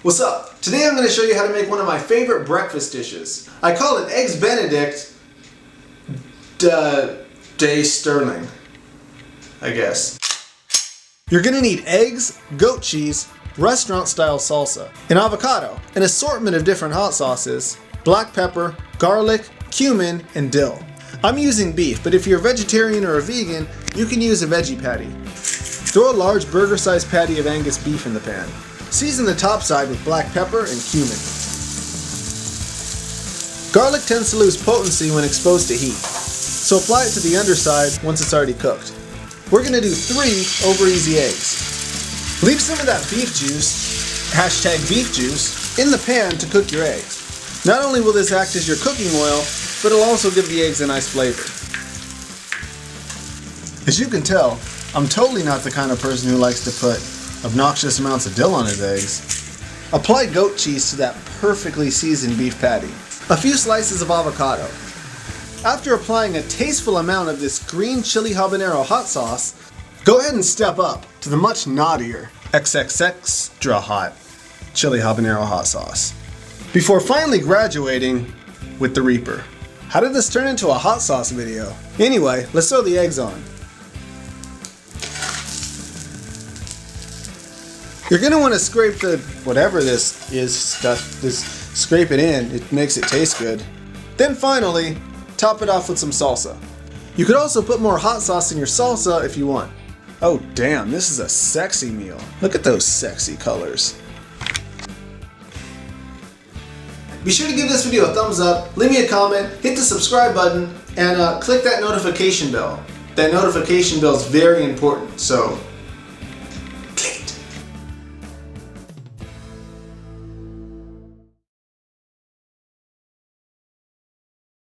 What's up? Today I'm going to show you how to make one of my favorite breakfast dishes. I call it Eggs Benedict de Sterling, I guess. You're going to need eggs, goat cheese, restaurant-style salsa, an avocado, an assortment of different hot sauces, black pepper, garlic, cumin, and dill. I'm using beef, but if you're a vegetarian or a vegan, you can use a veggie patty. Throw a large burger-sized patty of Angus beef in the pan. Season the top side with black pepper and cumin. Garlic tends to lose potency when exposed to heat, so apply it to the underside once it's already cooked. We're going to do 3 over-easy eggs. Leave some of that beef juice, #beef juice, in the pan to cook your eggs. Not only will this act as your cooking oil, but it'll also give the eggs a nice flavor. As you can tell, I'm totally not the kind of person who likes to put obnoxious amounts of dill on his eggs. Apply goat cheese to that perfectly seasoned beef patty. A few slices of avocado. After applying a tasteful amount of this green chili habanero hot sauce, go ahead and step up to the much naughtier extra hot chili habanero hot sauce, before finally graduating with the Reaper. How did this turn into a hot sauce video? Anyway, let's throw the eggs on. You're going to want to scrape the whatever this is stuff, scrape it in. It makes it taste good. Then finally, top it off with some salsa. You could also put more hot sauce in your salsa if you want. Oh damn, this is a sexy meal. Look at those sexy colors. Be sure to give this video a thumbs up, leave me a comment, hit the subscribe button, and click that notification bell. That notification bell is very important, so